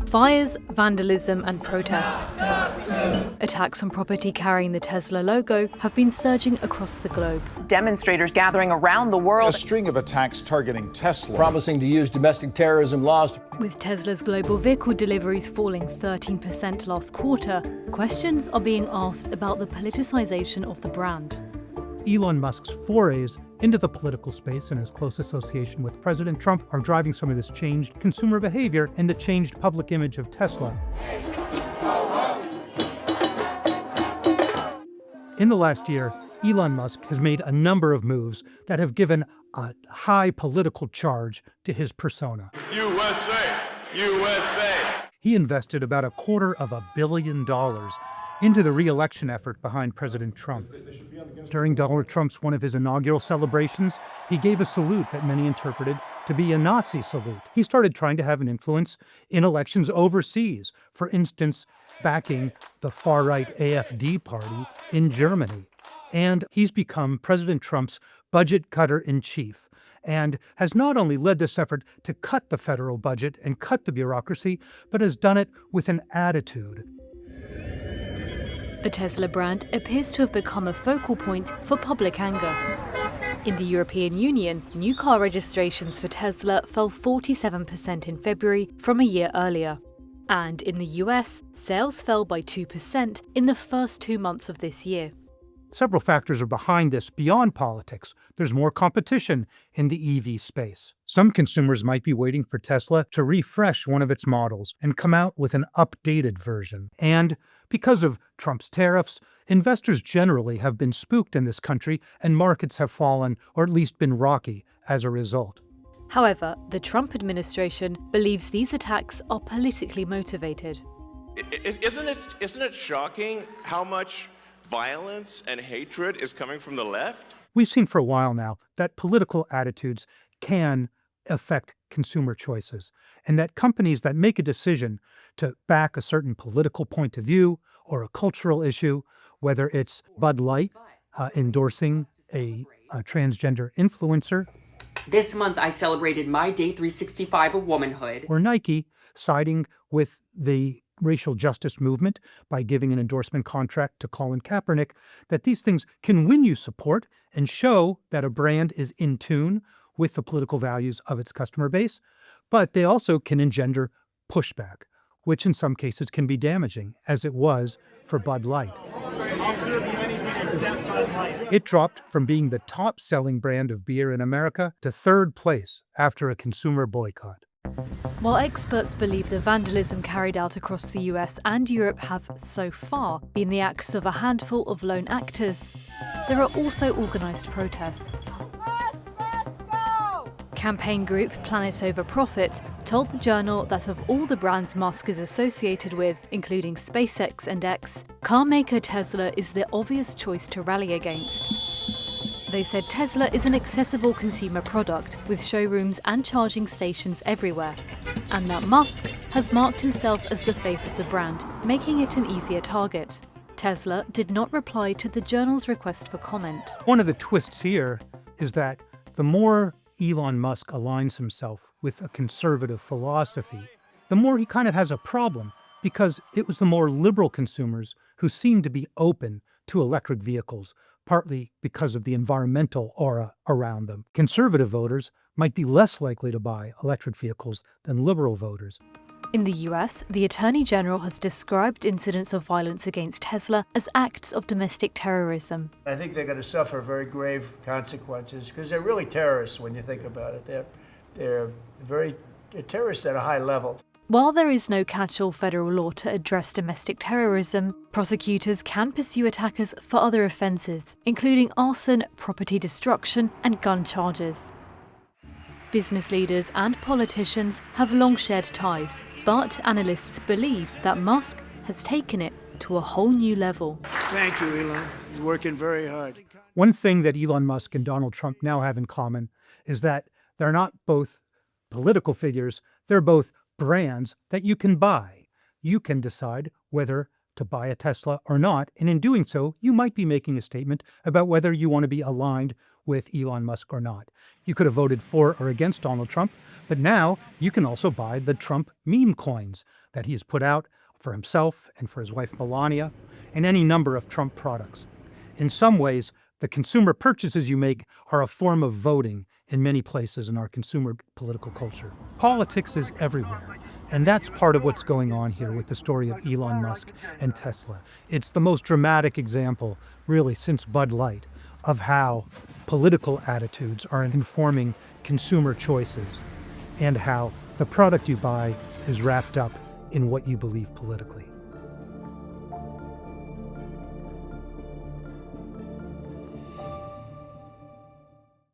Fires, vandalism and protests. Attacks on property carrying the Tesla logo have been surging across the globe. Demonstrators gathering around the world. A string of attacks targeting Tesla. Promising to use domestic terrorism laws. With Tesla's global vehicle deliveries falling 13% last quarter, questions are being asked about the politicization of the brand. Elon Musk's forays into the political space and his close association with President Trump are driving some of this changed consumer behavior and the changed public image of Tesla. In the last year, Elon Musk has made a number of moves that have given a high political charge to his persona. USA! USA! He invested about $250 million into the re-election effort behind President Trump. During Donald Trump's one of his inaugural celebrations, he gave a salute that many interpreted to be a Nazi salute. He started trying to have an influence in elections overseas, for instance, backing the far-right AfD party in Germany. And he's become President Trump's budget cutter-in-chief, and has not only led this effort to cut the federal budget and cut the bureaucracy, but has done it with an attitude. The Tesla brand appears to have become a focal point for public anger. In the European Union, new car registrations for Tesla fell 47% in February from a year earlier. And in the US, sales fell by 2% in the first 2 months of this year. Several factors are behind this beyond politics. There's more competition in the EV space. Some consumers might be waiting for Tesla to refresh one of its models and come out with an updated version. And because of Trump's tariffs, investors generally have been spooked in this country, and markets have fallen, or at least been rocky, as a result. However, the Trump administration believes these attacks are politically motivated. Isn't it shocking how much violence and hatred is coming from the left? We've seen for a while now that political attitudes can affect consumer choices, and that companies that make a decision to back a certain political point of view or a cultural issue, whether it's Bud Light endorsing a transgender influencer, this month I celebrated my day 365 of womanhood, or Nike siding with the racial justice movement by giving an endorsement contract to Colin Kaepernick, that these things can win you support and show that a brand is in tune with the political values of its customer base, but they also can engender pushback, which in some cases can be damaging, as it was for Bud Light. It dropped from being the top-selling brand of beer in America to third place after a consumer boycott. While experts believe the vandalism carried out across the US and Europe have so far been the acts of a handful of lone actors, there are also organised protests. Campaign group Planet Over Profit told the Journal that of all the brands Musk is associated with, including SpaceX and X, car maker Tesla is the obvious choice to rally against. They said Tesla is an accessible consumer product with showrooms and charging stations everywhere, and that Musk has marked himself as the face of the brand, making it an easier target. Tesla did not reply to the Journal's request for comment. One of the twists here is that the more Elon Musk aligns himself with a conservative philosophy, the more he kind of has a problem, because it was the more liberal consumers who seemed to be open to electric vehicles, partly because of the environmental aura around them. Conservative voters might be less likely to buy electric vehicles than liberal voters. In the US, the Attorney General has described incidents of violence against Tesla as acts of domestic terrorism. I think they're going to suffer very grave consequences because they're really terrorists when you think about it. They're terrorists at a high level. While there is no catch-all federal law to address domestic terrorism, prosecutors can pursue attackers for other offences, including arson, property destruction, and gun charges. Business leaders and politicians have long shared ties, but analysts believe that Musk has taken it to a whole new level. Thank you, Elon. He's working very hard. One thing that Elon Musk and Donald Trump now have in common is that they're not both political figures, they're both brands that you can buy. You can decide whether to buy a Tesla or not, and in doing so, you might be making a statement about whether you want to be aligned with Elon Musk or not. You could have voted for or against Donald Trump, but now you can also buy the Trump meme coins that he has put out for himself and for his wife Melania, and any number of Trump products. In some ways, the consumer purchases you make are a form of voting in many places in our consumer political culture. Politics is everywhere, and that's part of what's going on here with the story of Elon Musk and Tesla. It's the most dramatic example, really, since Bud Light, of how political attitudes are informing consumer choices and how the product you buy is wrapped up in what you believe politically.